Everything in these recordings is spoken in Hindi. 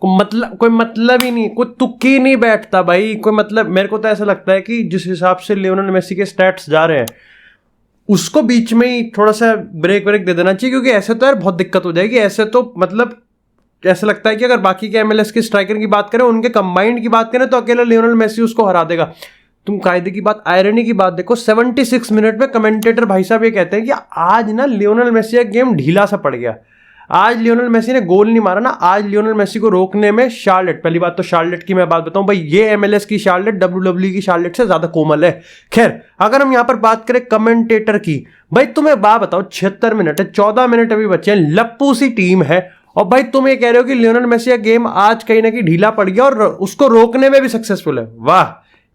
कोई मतलब ही नहीं, कोई तुक्की ही नहीं बैठता भाई, कोई मतलब। मेरे को तो ऐसा लगता है कि जिस हिसाब से लियोनेल मेसी के स्टैट्स जा रहे हैं उसको बीच में ही थोड़ा सा ब्रेक दे देना चाहिए, क्योंकि ऐसे तो यार बहुत दिक्कत हो जाएगी। ऐसे तो मतलब ऐसा लगता है कि अगर बाकी के MLS के स्ट्राइकर की बात करें, उनके कंबाइंड की बात करें, तो अकेला लियोनेल मेसी उसको हरा देगा। तुम कायदे की बात, आयरनी की बात देखो, 76 मिनट में कमेंटेटर भाई साहब ये कहते हैं कि आज ना लियोनेल मेसी का गेम ढीला सा पड़ गया, आज लियोनेल मेसी ने गोल नहीं मारा ना, आज लियोनेल मेसी को रोकने में शार्लेट, पहली बात तो शार्लेट की मैं बात बताऊं भाई, ये MLS की शार्लेट WWE की शार्लेट से ज्यादा कोमल है। खैर, अगर हम यहां पर बात करें कमेंटेटर की, भाई तुम्हें बात बताओ, 76 मिनट है, 14 मिनट अभी बचे हैं, लप्पू सी टीम है, और भाई तुम ये कह रहे हो कि लियोनेल मेसी का गेम आज कहीं ना कहीं ढीला पड़ गया और उसको रोकने में भी सक्सेसफुल है। वाह,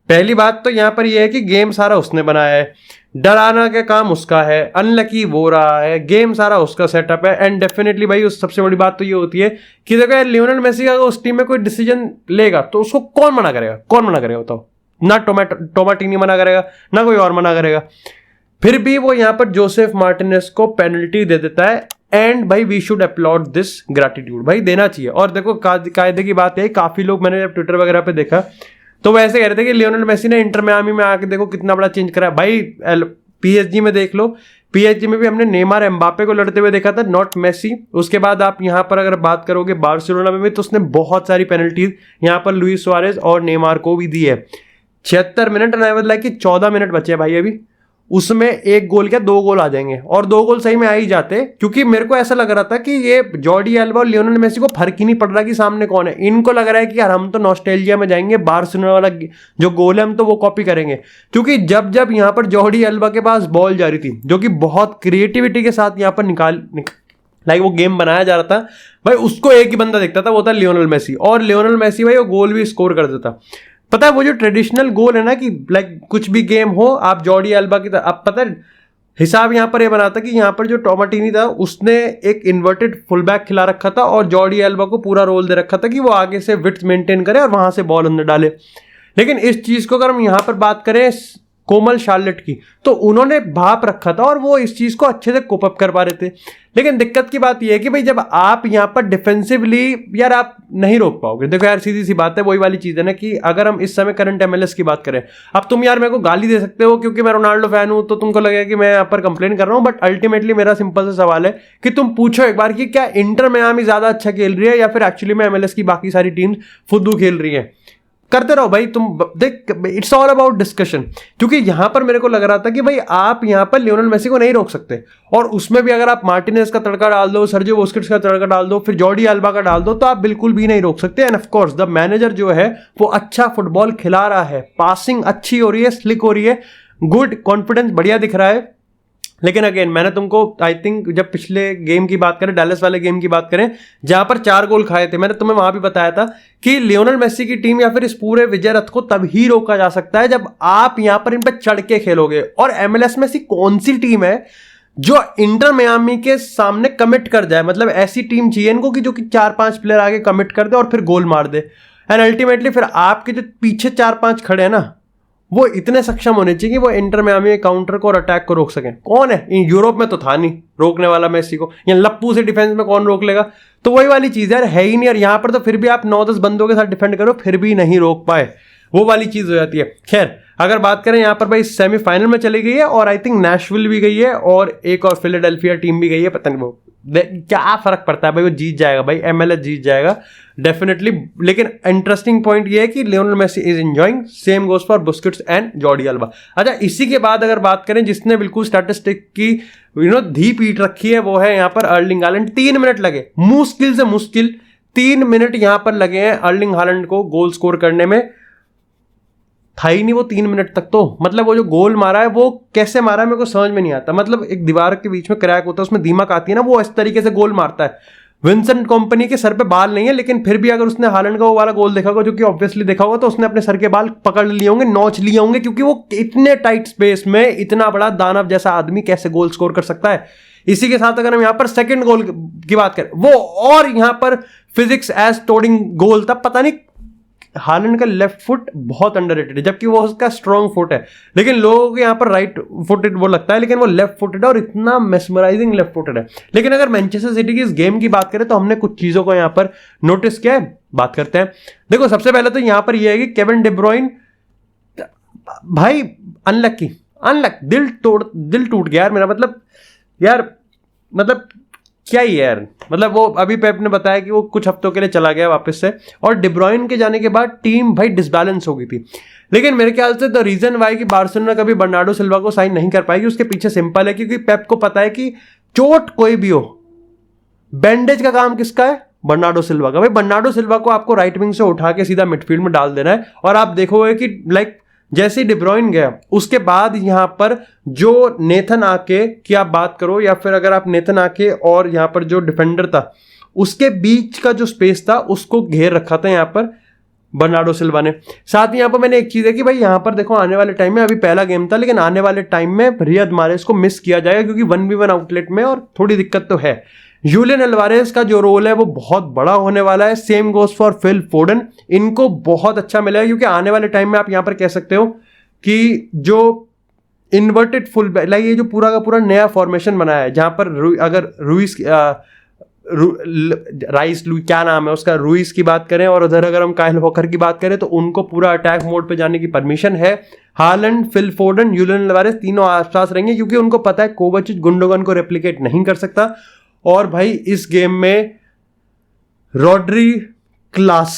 पहली बात तो यहां पर यह है कि गेम सारा उसने बनाया है, डराना का काम उसका है, अनलकी वो रहा है, गेम सारा उसका सेटअप है। एंड डेफिनेटली भाई उस सबसे बड़ी बात तो ये होती है कि देखो यार, लियोनेल मेसी का उस टीम में कोई डिसीजन लेगा तो उसको कौन मना करेगा, कौन मना करेगा बताओ? ना टोमाटिनी मना करेगा, ना कोई और मना करेगा। फिर भी वो यहां पर जोसेफ मार्टिनेज को पेनल्टी दे देता है, एंड भाई we should applaud this gratitude, भाई देना चाहिए। और देखो कायदे की बात है, काफी लोग मैंने जब ट्विटर वगैरह पे देखा तो वो ऐसे कह रहे थे कि लियोनेल मेसी ने इंटर मियामी में आके देखो कितना बड़ा चेंज करा। भाई PSG में देख लो, PSG में भी हमने नेमार एम्बापे को लड़ते हुए देखा था, नॉट मेसी। उसके बाद आप यहां पर अगर बात करोगे बार्सिलोना में भी, तो उसने बहुत सारी पेनल्टीज यहां पर लुइस सुआरेज और नेमार को भी दी है। 76 मिनट लाइक कि 14 मिनट बचे हैं भाई अभी, उसमें एक गोल क्या 2 गोल आ जाएंगे, और 2 गोल सही में आ ही जाते, क्योंकि मेरे को ऐसा लग रहा था कि ये जॉर्डी एल्बा और लियोनेल मेसी को फर्क ही नहीं पड़ रहा कि सामने कौन है। इनको लग रहा है कि यार हम तो नॉस्टैल्जिया में जाएंगे, बार्सिलोना वाला जो गोल है हम तो वो कॉपी करेंगे। क्योंकि जब जब यहां पर जॉर्डी एल्बा के पास बॉल जा रही थी, जो कि बहुत क्रिएटिविटी के साथ यहां पर लाइक वो गेम बनाया जा रहा था, भाई उसको एक ही बंदा दिखता था, वो था लियोनेल मेसी। और लियोनेल मेसी भाई वो गोल भी स्कोर कर देता। पता है वो जो ट्रेडिशनल गोल है ना कि लाइक कुछ भी गेम हो आप जॉर्डी एल्बा की तरह, अब पता है हिसाब यहां पर ये बना था कि यहां पर जो टोमाटिनी था उसने एक इन्वर्टेड फुलबैक खिला रखा था और जॉर्डी एल्बा को पूरा रोल दे रखा था कि वो आगे से विड्थ मेंटेन करे और वहां से बॉल अंदर डाले। लेकिन इस चीज को अगर हम यहां पर बात करें कोमल शार्लेट की, तो उन्होंने भाप रखा था और वो इस चीज को अच्छे से कोप अप कर पा रहे थे। लेकिन दिक्कत की बात यह है कि भाई जब आप यहां पर डिफेंसिवली यार आप नहीं रोक पाओगे। देखो यार सीधी सी बात है, वही वाली चीज है ना कि अगर हम इस समय करंट MLS की बात करें, अब तुम यार मेरे को गाली दे सकते हो क्योंकि मैं रोनाल्डो फैन हूं, तो तुमको लगेगा कि मैं यहां पर कंप्लेन कर रहा हूं, बट अल्टीमेटली मेरा सिंपल सा सवाल है कि तुम पूछो एक बार कि क्या इंटर मियामी ज्यादा अच्छा खेल रही है या फिर एक्चुअली में MLS की बाकी सारी टीम्स फुद्दू खेल रही है। करते रहो भाई तुम, देख इट्स ऑल अबाउट डिस्कशन। क्योंकि यहां पर मेरे को लग रहा था कि भाई आप यहां पर लियोनेल मेसी को नहीं रोक सकते, और उसमें भी अगर आप मार्टिनेज का तड़का डाल दो, सर्जियो बुस्केट्स का तड़का डाल दो, फिर जॉर्डी एल्बा का डाल दो, तो आप बिल्कुल भी नहीं रोक सकते। End of course the manager जो है वो अच्छा फुटबॉल खिला रहा है, पासिंग अच्छी हो रही है, स्लिक हो रही है, गुड कॉन्फिडेंस बढ़िया दिख रहा है। लेकिन अगेन मैंने तुमको आई थिंक जब पिछले गेम की बात करें, डैलस वाले गेम की बात करें जहां पर 4 गोल खाए थे, मैंने तुम्हें वहां भी बताया था कि लियोनेल मेसी की टीम या फिर इस पूरे विजय रथ को तभी रोका जा सकता है जब आप यहां पर इन पर चढ़ के खेलोगे। और MLS में ऐसी कौन सी टीम है जो इंटर मियामी के सामने कमिट कर जाए? मतलब ऐसी टीम चाहिए इनको कि जो कि 4-5 प्लेयर आगे कमिट कर दे और फिर गोल मार दे। एंड अल्टीमेटली फिर आपके जो पीछे 4-5 खड़े हैं ना, वो इतने सक्षम होने चाहिए कि वो इंटर मियामी के काउंटर को और अटैक को रोक सकें। कौन है? यूरोप में तो था नहीं रोकने वाला मेसी को, या लप्पू से डिफेंस में कौन रोक लेगा? तो वही वाली चीज यार है ही नहीं। और यहां पर तो फिर भी आप 9-10 बंदों के साथ डिफेंड करो फिर भी नहीं रोक पाए, वो वाली चीज हो जाती है। खैर अगर बात करें यहां पर भाई सेमीफाइनल में चली गई है, और आई थिंक नैशविल भी गई है, और एक और फिलाडेल्फिया टीम भी गई है। पता नहीं वो क्या फर्क पड़ता है भाई, वो जीत जाएगा भाई, MLS जीत जाएगा डेफिनेटली। लेकिन इंटरेस्टिंग पॉइंट ये है कि Lionel Messi is enjoying, same goes for Busquets and Jordi Alba. अच्छा, इसी के बाद अगर बात करें जिसने बिल्कुल स्टैटिस्टिक की धी पीट रखी है, वो है यहां पर अर्लिंग हालैंड। 3 मिनट लगे, मुश्किल से मुश्किल 3 मिनट यहां पर लगे हैं अर्लिंग हालैंड को गोल स्कोर करने में। था ही नहीं वो 3 मिनट तक, तो मतलब वो जो गोल मारा है वो कैसे मारा है मेरे को समझ में नहीं आता। मतलब एक दीवार के बीच में क्रैक होता है, उसमें दीमक आती है ना, वो इस तरीके से गोल मारता है। विंसेंट कंपनी के सर पे बाल नहीं है, लेकिन फिर भी अगर उसने हालैंड का वो वाला गोल देखा होगा, जो कि ऑब्वियसली देखा होगा, तो उसने अपने सर के बाल पकड़ लिए होंगे, नोच लिए होंगे, क्योंकि वो इतने टाइट स्पेस में इतना बड़ा दानव जैसा आदमी कैसे गोल स्कोर कर सकता है। इसी के साथ अगर हम यहां पर सेकंड गोल की बात करें, वो और यहां पर फिजिक्स एज टोडिंग गोल था। पता नहीं हालैंड का लेफ्ट फुट बहुत अंडररेटेड है, जबकि वो उसका स्ट्रॉन्ग फुट है, लेकिन लोगों को यहाँ पर राइट फुटेड वो लगता है, लेकिन वो लेफ्ट फुटेड है और इतना मेस्मराइजिंग लेफ्ट फुटेड है। लेकिन अगर मैनचेस्टर सिटी की इस गेम की बात करें तो हमने कुछ चीजों को यहाँ पर नोटिस किया है, बात करते हैं। देखो सबसे पहले तो यहाँ पर यह है कि केविन डी ब्रुयने भाई अनलकी, दिल टूट गया यार मेरा, मतलब क्या ही यार, मतलब वो अभी पेप ने बताया कि वो कुछ हफ्तों के लिए चला गया वापस से, और डी ब्रुयने के जाने के बाद टीम भाई डिसबैलेंस हो गई थी। लेकिन मेरे ख्याल से द रीजन वाई कि बार्सिलोना कभी बर्नार्डो सिल्वा को साइन नहीं कर पाएगी, उसके पीछे सिंपल है, क्योंकि पेप को पता है कि चोट कोई भी हो, बैंडेज का काम किसका है, बर्नार्डो सिल्वा का। भाई बर्नार्डो सिल्वा को आपको राइट विंग से उठा के सीधा मिडफील्ड में डाल देना है, और आप देखोगे कि लाइक जैसे डी ब्रुयने गया उसके बाद यहां पर जो नेथन आके की आप बात करो, या फिर अगर आप नेथन आके और यहां पर जो डिफेंडर था उसके बीच का जो स्पेस था उसको घेर रखा था यहां पर बर्नार्डो सिल्वा ने। साथ ही यहां पर मैंने एक चीज है कि भाई यहां पर देखो आने वाले टाइम में, अभी पहला गेम था लेकिन आने वाले टाइम में रियाद मारेस को मिस किया जाएगा, क्योंकि 1v1 आउटलेट में और थोड़ी दिक्कत तो है। यूलियन अल्वारेज का जो रोल है वो बहुत बड़ा होने वाला है, same goes for Phil Foden, इनको बहुत अच्छा मिलेगा, क्योंकि आने वाले टाइम में आप यहां पर कह सकते हो कि जो इन्वर्टेड फुल बैक, लाइक ये जो पूरा का पूरा नया फॉर्मेशन बनाया है, जहां पर अगर राइस लुई क्या नाम है उसका, रुइस की बात करें, और उधर अगर हम काइल वॉकर की बात करें तो उनको पूरा अटैक मोड पे जाने की परमिशन है। Holland, Phil Foden, Julian Alvarez तीनों आसपास रहेंगे, क्योंकि उनको पता है कोवाचिच गुंडोगन को रेप्लिकेट नहीं कर सकता। और भाई इस गेम में रॉड्री क्लास,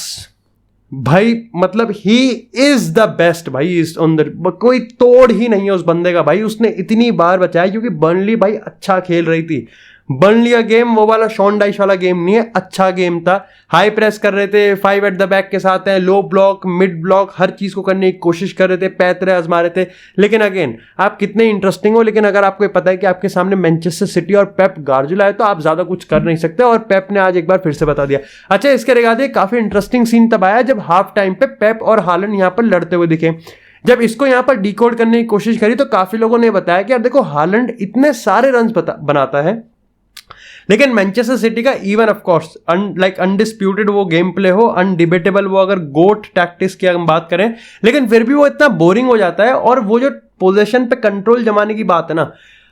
भाई मतलब ही इज द बेस्ट भाई, इस अंदर कोई तोड़ ही नहीं है उस बंदे का भाई, उसने इतनी बार बचाया, क्योंकि बर्नली भाई अच्छा खेल रही थी। बर्नली का गेम वो वाला शॉन डाइश वाला गेम नहीं है, अच्छा गेम था, हाई प्रेस कर रहे थे, 5 एट द बैक के साथ हैं, लो ब्लॉक, मिड ब्लॉक, हर चीज को करने की कोशिश कर रहे थे, पैतरे आजमा रहे थे। लेकिन अगेन आप कितने इंटरेस्टिंग हो, लेकिन अगर आपको पता है कि आपके सामने मैनचेस्टर सिटी और पेप गार्डियोला है तो आप ज्यादा कुछ कर नहीं सकते, और पेप ने आज एक बार फिर से बता दिया। अच्छा, इसके रिगार्डिंग काफी इंटरेस्टिंग सीन तब आया जब हाफ टाइम पे पेप और हालैंड यहां पर लड़ते हुए दिखे। जब इसको यहां पर डिकोड करने की कोशिश करी तो काफी लोगों ने बताया कि यार देखो हालैंड इतने सारे रन बनाता है, लेकिन मैनचेस्टर सिटी का even of course like undisputed वो गेम प्ले हो, अनडिबेटेबल वो अगर गोट टैक्टिक्स की हम बात करें, लेकिन फिर भी वो इतना बोरिंग हो जाता है। और वो जो पोजीशन पे कंट्रोल जमाने की बात है ना,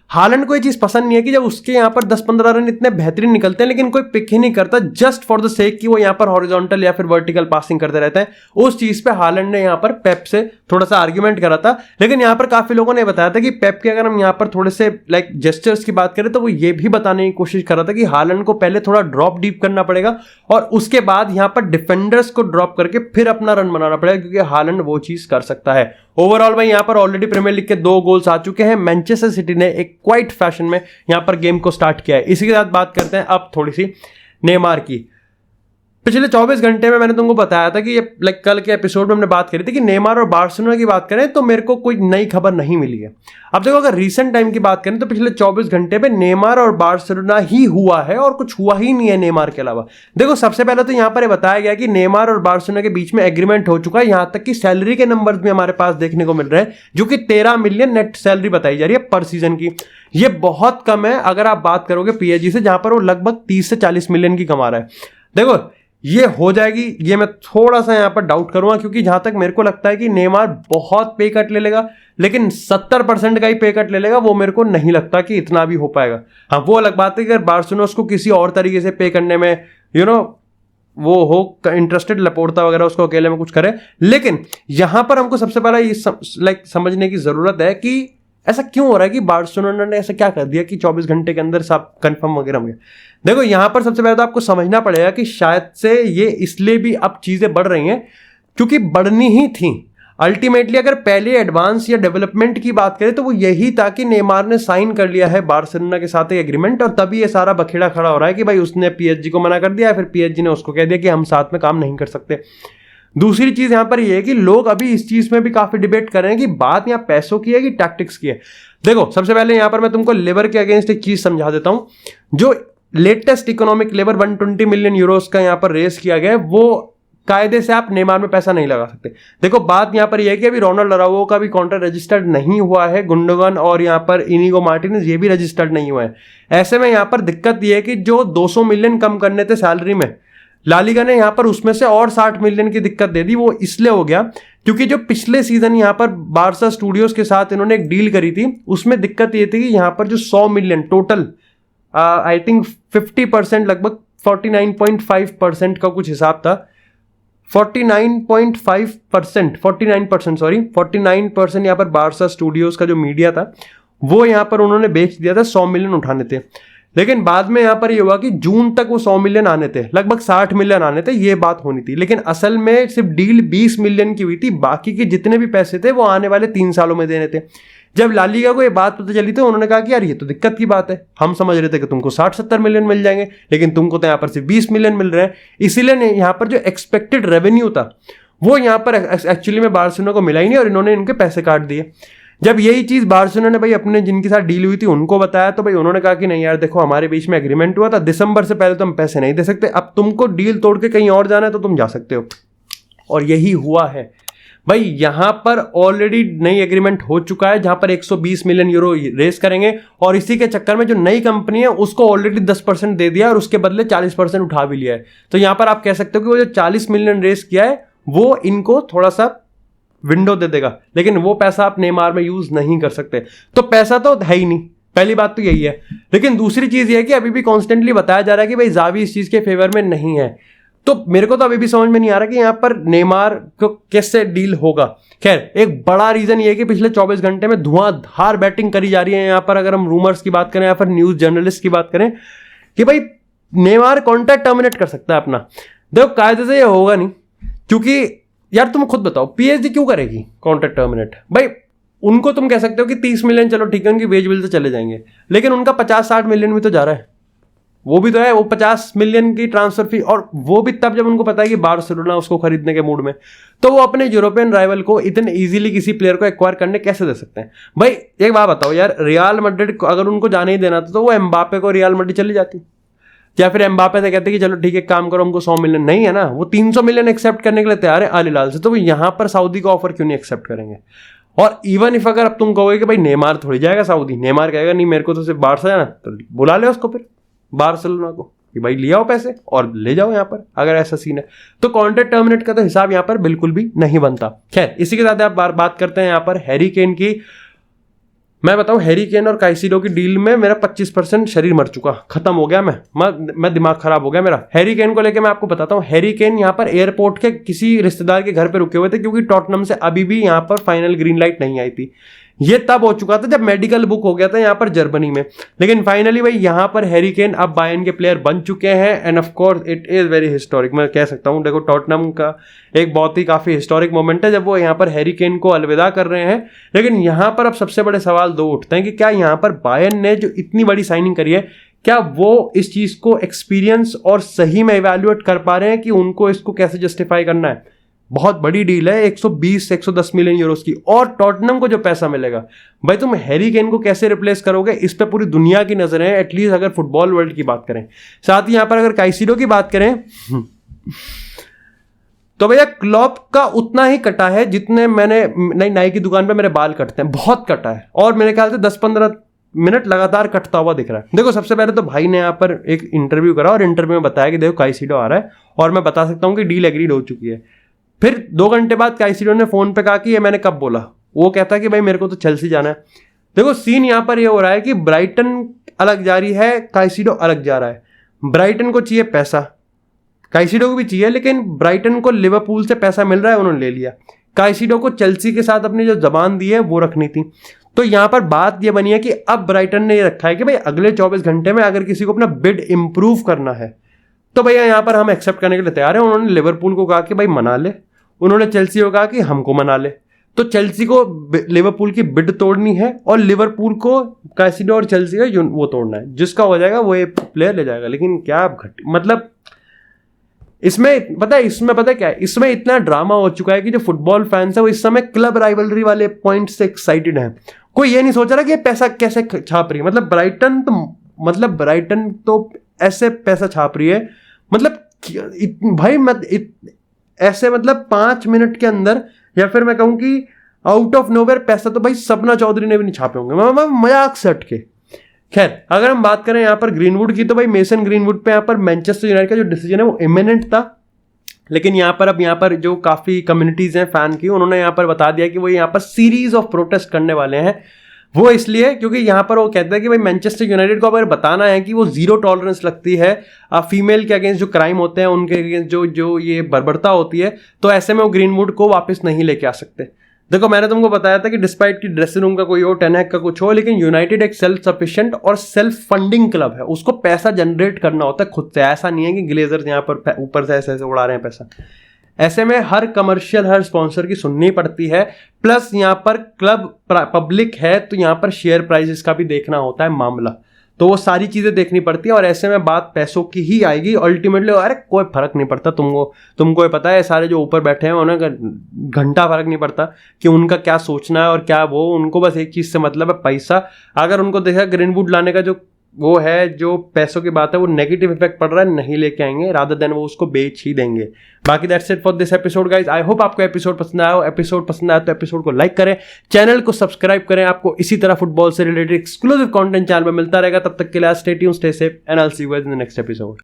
हालैंड को ये चीज पसंद नहीं है कि जब उसके यहाँ पर 10-15 रन इतने बेहतरीन निकलते हैं लेकिन कोई पिक ही नहीं करता, जस्ट फॉर द सेक कि वो यहाँ पर हॉरिजॉन्टल या फिर वर्टिकल पासिंग करते रहते हैं। उस चीज पे हालैंड ने यहाँ पर पेप से थोड़ा सा आर्ग्यूमेंट करा था, लेकिन यहाँ पर काफी लोगों ने बताया था कि पेप के अगर हम यहाँ पर थोड़े से लाइक जेस्चर्स की बात करें तो वो ये भी बताने की कोशिश कर रहा था कि हालैंड को पहले थोड़ा ड्रॉप डीप करना पड़ेगा और उसके बाद यहाँ पर डिफेंडर्स को ड्रॉप करके फिर अपना रन बनाना पड़ेगा, क्योंकि हालैंड वो चीज कर सकता है। ओवरऑल भाई यहाँ पर ऑलरेडी प्रीमियर लीग के 2 गोल्स आ चुके हैं, मैनचेस्टर सिटी ने एक क्वाइट फैशन में यहाँ पर गेम को स्टार्ट किया है। इसी के साथ बात करते हैं अब थोड़ी सी नेमार की। पिछले 24 घंटे में मैंने तुमको बताया था कि ये लाइक कल के एपिसोड में हमने बात करी थी कि नेमार और बार्सिलोना की बात करें तो मेरे को कोई नई खबर नहीं मिली है। अब देखो अगर रीसेंट टाइम की बात करें तो पिछले 24 घंटे में नेमार और बार्सिलोना ही हुआ है और कुछ हुआ ही नहीं है नेमार के अलावा। देखो सबसे पहले तो यहाँ पर ये बताया गया कि नेमार और बार्सिलोना के बीच में एग्रीमेंट हो चुका है, यहाँ तक कि सैलरी के नंबर्स भी हमारे पास देखने को मिल रहे हैं, जो कि 13 मिलियन नेट सैलरी बताई जा रही है पर सीजन की। ये बहुत कम है अगर आप बात करोगे पीएसजी से, जहां पर वो लगभग 30 से 40 मिलियन की कमा रहा है। देखो ये हो जाएगी, ये मैं थोड़ा सा यहां पर डाउट करूंगा, क्योंकि जहां तक मेरे को लगता है कि नेमार बहुत पे कट ले लेगा, लेकिन 70% का ही पे कट ले लेगा, वो मेरे को नहीं लगता कि इतना भी हो पाएगा। हाँ वो अलग बात है कि अगर बार्सिलोना उसको किसी और तरीके से पे करने में वो हो इंटरेस्टेड, लपोर्टा वगैरह उसको अकेले में कुछ करे, लेकिन यहां पर हमको सबसे पहला ये समझने की जरूरत है कि ऐसा क्यों हो रहा है कि बार्सिलोना ने ऐसा क्या कर दिया कि 24 घंटे के अंदर सब कंफर्म वगैरह हो गया। देखो यहां पर सबसे पहले तो आपको समझना पड़ेगा कि शायद से ये इसलिए भी अब चीजें बढ़ रही हैं क्योंकि बढ़नी ही थी। अल्टीमेटली अगर पहले एडवांस या डेवलपमेंट की बात करें तो वो यही था कि नेमार ने साइन कर लिया है बार्सिलोना के साथ एक एग्रीमेंट, और तभी ये सारा बखेड़ा खड़ा हो रहा है कि भाई उसने पीएसजी को मना कर दिया, फिर पीएसजी ने उसको कह दिया कि हम साथ में काम नहीं कर सकते। दूसरी चीज यहां पर यह है कि लोग अभी इस चीज में भी काफी डिबेट कर रहे हैं कि बात यहां पैसों की है कि टैक्टिक्स की है। देखो सबसे पहले यहां पर मैं तुमको लेबर के अगेंस्ट एक चीज समझा देता हूं। जो latest economic labour 120 million Euros का यहां पर रेस किया गया है, वो कायदे से आप नेमार में पैसा नहीं लगा सकते। देखो बात यहां पर यह है कि अभी रोनाल्ड अराउजो का भी कॉन्ट्रैक्ट रजिस्टर्ड नहीं हुआ है, गुंडोगन और यहां पर इनिगो मार्टिनेज ये भी रजिस्टर्ड नहीं हुआ है। ऐसे में यहां पर दिक्कत यह है कि जो 200 मिलियन कम करने थे सैलरी में, ला लीगा ने यहाँ पर उसमें से और 60 मिलियन की दिक्कत दे दी। वो इसलिए हो गया क्योंकि जो पिछले सीजन यहाँ पर बारसा स्टूडियोज के साथ इन्होंने एक डील करी थी, उसमें दिक्कत ये थी कि यहाँ पर जो 100 मिलियन टोटल आई थिंक 50% लगभग 49.5% का कुछ हिसाब था, 49% यहाँ पर बारसा स्टूडियोज का जो मीडिया था वो यहाँ पर उन्होंने बेच दिया था, 100 मिलियन उठाने थे। लेकिन बाद में यहाँ पर ये हुआ कि जून तक वो 100 मिलियन आने थे, लगभग 60 मिलियन आने थे, ये बात होनी थी। लेकिन असल में सिर्फ डील 20 मिलियन की हुई थी, बाकी के जितने भी पैसे थे वो आने वाले 3 सालों में देने थे। जब ला लीगा को ये बात पता चली तो उन्होंने कहा कि यार ये तो दिक्कत की बात है, हम समझ रहे थे कि तुमको 60-70 मिलियन मिल जाएंगे, लेकिन तुमको तो यहाँ पर सिर्फ 20 मिलियन मिल रहे हैं। इसीलिए यहाँ पर जो एक्सपेक्टेड रेवेन्यू था वो यहाँ पर एक्चुअली में बार्सिलोना को मिला ही नहीं और इन्होंने इनके पैसे काट दिए। जब यही चीज बार्सिलोना ने भाई अपने जिनके साथ डील हुई थी उनको बताया तो भाई उन्होंने कहा कि नहीं यार देखो, हमारे बीच में एग्रीमेंट हुआ था, दिसंबर से पहले तो हम पैसे नहीं दे सकते, अब तुमको डील तोड़ के कहीं और जाना है तो तुम जा सकते हो। और यही हुआ है भाई, यहां पर ऑलरेडी नई एग्रीमेंट हो चुका है जहां पर 120 मिलियन यूरो रेस करेंगे और इसी के चक्कर में जो नई कंपनी है उसको ऑलरेडी 10% दे दिया और उसके बदले 40% उठा भी लिया है। तो यहां पर आप कह सकते हो कि वो जो 40 मिलियन रेस किया है वो इनको थोड़ा सा विंडो दे देगा, लेकिन वो पैसा आप नेमार में यूज नहीं कर सकते। तो पैसा तो है ही नहीं, पहली बात तो यही है। लेकिन दूसरी चीज ये है कि अभी भी कॉन्स्टेंटली बताया जा रहा है कि भाई जावी इस चीज के फेवर में नहीं है। तो मेरे को तो अभी भी समझ में नहीं आ रहा कि यहां पर नेमार को कैसे डील होगा। खैर, एक बड़ा रीजन ये है कि पिछले 24 घंटे में धुआंधार बैटिंग करी जा रही है यहां पर, अगर हम रूमर्स की बात करें या फिर न्यूज जर्नलिस्ट की बात करें कि भाई नेमार कॉन्ट्रैक्ट टर्मिनेट कर सकता है अपना। देखो कायदे से ये होगा नहीं, क्योंकि यार तुम खुद बताओ पीएसजी क्यों करेगी कॉन्ट्रैक्ट टर्मिनेट। भाई उनको तुम कह सकते हो कि 30 मिलियन चलो ठीक है उनकी वेज बिल से चले जाएंगे, लेकिन उनका 50-60 मिलियन भी तो जा रहा है, वो भी तो है, वो 50 मिलियन की ट्रांसफर फी, और वो भी तब जब उनको पता है कि बार्सिलोना उसको खरीदने के मूड में। तो वो अपने यूरोपियन राइवल को इतने इजीली किसी प्लेयर को एक्वायर करने कैसे दे सकते हैं। भाई एक बात बताओ यार, रियल मैड्रिड को अगर उनको जाने ही देना था तो वो एम्बापे को रियल मैड्रिड चली जाती, या फिर एम्बापे से कहते कि चलो ठीक है काम करो हमको 100 मिलियन, नहीं है ना, वो 300 मिलियन एक्सेप्ट करने के लिए तैयार है अल हिलाल से। तो वो यहां पर सऊदी का ऑफर क्यों नहीं एक्सेप्ट करेंगे। और इवन इफ अगर अब तुम कहोगे कि भाई नेमार थोड़ी जाएगा सऊदी, नेमार कहेगा नहीं मेरे को तो सिर्फ बारसा जाना, तो बुला ले उसको फिर बार्सिलोना को कि भाई ले आओ पैसे और ले जाओ यहाँ पर, अगर ऐसा सीन है तो कॉन्ट्रैक्ट टर्मिनेट का तो हिसाब यहाँ पर बिल्कुल भी नहीं बनता। खैर इसी के साथ आप बात करते हैं यहाँ पर हैरी केन की। मैं बताऊं, हैरी केन और काइसीडो की डील में मेरा 25% शरीर मर चुका, खत्म हो गया, मैं दिमाग खराब हो गया मेरा। हैरी केन को लेके मैं आपको बताता हूं, हैरी केन यहाँ पर एयरपोर्ट के किसी रिश्तेदार के घर पे रुके हुए थे क्योंकि टॉटनहम से अभी भी यहाँ पर फाइनल ग्रीन लाइट नहीं आई थी। ये तब हो चुका था जब मेडिकल बुक हो गया था यहाँ पर जर्मनी में, लेकिन फाइनली भाई यहाँ पर हैरी केन अब बायर्न के प्लेयर बन चुके हैं। End of course it is very historic, मैं कह सकता हूँ। देखो टॉटनहम का एक बहुत ही काफी हिस्टोरिक मोमेंट है जब वो यहाँ पर हैरी केन को अलविदा कर रहे हैं। लेकिन यहाँ पर अब सबसे बड़े सवाल दो उठते हैं कि क्या यहाँ पर बायर्न ने जो इतनी बड़ी साइनिंग करी है, क्या वो इस चीज को एक्सपीरियंस और सही में इवैल्यूएट कर पा रहे हैं कि उनको इसको कैसे जस्टिफाई करना है। बहुत बड़ी डील है 120-110 मिलियन यूरोस की, और टॉटनहम को जो पैसा मिलेगा, भाई तुम हैरी केन को कैसे रिप्लेस करोगे, इस पे पूरी दुनिया की नजर है, एटलीस्ट अगर फुटबॉल वर्ल्ड की बात करें। साथ ही यहां पर अगर काइसीडो की बात करें तो भैया क्लॉप का उतना ही कटा है जितने मैंने नाई की दुकान पे मेरे बाल कटते हैं, बहुत कटा है, और मेरे ख्याल से 10-15 मिनट लगातार कटता हुआ दिख रहा है। देखो सबसे पहले तो भाई ने यहाँ पर एक इंटरव्यू करा और इंटरव्यू में बताया कि देखो काइसीडो आ रहा है और मैं बता सकता हूँ कि डील एग्रीड हो चुकी है। फिर 2 घंटे बाद काइसीडो ने फोन पे कहा कि ये मैंने कब बोला। वो कहता है कि भाई मेरे को तो चेल्सी जाना है। देखो सीन यहां पर ये हो रहा है कि ब्राइटन अलग जा रही है, काइसीडो अलग जा रहा है। ब्राइटन को चाहिए पैसा, काइसीडो को भी चाहिए, लेकिन ब्राइटन को लिवरपूल से पैसा मिल रहा है, उन्होंने ले लिया। काइसीडो को चेल्सी के साथ अपनी जो जबान दी है वो रखनी थी। तो यहां पर बात यह बनी है कि अब ब्राइटन ने ये रखा है कि भाई अगले 24 घंटे में अगर किसी को अपना बिड इंप्रूव करना है तो भैया यहां पर हम एक्सेप्ट करने के लिए तैयार हैं। उन्होंने लिवरपूल को कहा कि भाई मना ले, उन्होंने चेल्सी को कहा कि हमको मना ले। तो चेल्सी को लिवरपूल की बिड तोड़नी है और लिवरपूल को काइसीडो और चेल्सी का वो तोड़ना है, जिसका हो जाएगा वो ये प्लेयर ले जाएगा। लेकिन क्या मतलब इसमें पता है क्या है, इसमें इतना ड्रामा हो चुका है कि जो फुटबॉल फैंस है वो इस समय क्लब राइवलरी वाले पॉइंट से एक्साइटेड है। कोई ये नहीं सोच रहा कि ये पैसा कैसे छाप रही है। मतलब ब्राइटन तो ऐसे पैसा छाप रही है, मतलब भाई ऐसे मतलब 5 मिनट के अंदर, या फिर मैं कहूं कि आउट ऑफ नोवेयर पैसा तो भाई सपना चौधरी ने भी नहीं छापे होंगे, मजाक से हटके। खैर अगर हम बात करें यहाँ पर ग्रीनवुड की, तो भाई मेसन ग्रीनवुड पे यहाँ पर मैनचेस्टर यूनाइटेड का जो डिसीजन है वो इमिनेंट था, लेकिन यहाँ पर जो काफी कम्युनिटीज हैं फैन की, उन्होंने यहाँ पर बता दिया कि वो यहाँ पर सीरीज ऑफ प्रोटेस्ट करने वाले हैं। वो इसलिए क्योंकि यहाँ पर वो कहते हैं कि भाई मैनचेस्टर यूनाइटेड को अगर बताना है कि वो जीरो टॉलरेंस लगती है फीमेल के अगेंस्ट जो क्राइम होते हैं, उनके अगेंस्ट जो ये बर्बरता होती है, तो ऐसे में वो ग्रीनवुड को वापस नहीं लेके आ सकते। देखो मैंने तुमको बताया था कि डिस्पाइट की ड्रेसिंग रूम का कोई हो, टेन हैग का कुछ हो, लेकिन यूनाइटेड एक सेल्फ सफिशिएंट और सेल्फ फंडिंग क्लब है। उसको पैसा जनरेट करना होता है खुद से, ऐसा नहीं है कि ग्लेजर्स यहाँ पर ऊपर से ऐसे ऐसे उड़ा रहे हैं पैसा। ऐसे में हर कमर्शियल, हर स्पॉन्सर की सुननी पड़ती है, प्लस यहाँ पर क्लब पब्लिक है तो यहाँ पर शेयर प्राइसेस का भी देखना होता है मामला, तो वो सारी चीजें देखनी पड़ती है। और ऐसे में बात पैसों की ही आएगी अल्टीमेटली। अरे कोई फर्क नहीं पड़ता, तुमको ये पता है सारे जो ऊपर बैठे हैं उन्हें घंटा फर्क नहीं पड़ता कि उनका क्या सोचना है और क्या वो, उनको बस एक चीज से मतलब है पैसा। अगर उनको देखा ग्रीनवुड लाने का जो वो है, जो पैसों की बात है, वो नेगेटिव इफेक्ट पड़ रहा है, नहीं लेके आएंगे, रादर देन वो उसको बेच ही देंगे। बाकी that's it for this episode guys. I hope आपको एपिसोड पसंद आया हो। एपिसोड पसंद आया तो एपिसोड को लाइक करें, चैनल को सब्सक्राइब करें। आपको इसी तरह फुटबॉल से रिलेटेड एक्सक्लूसिव कंटेंट चैनल में मिलता रहेगा। तब तक के लिए stay tuned, stay safe and I will see you guys in the next episode.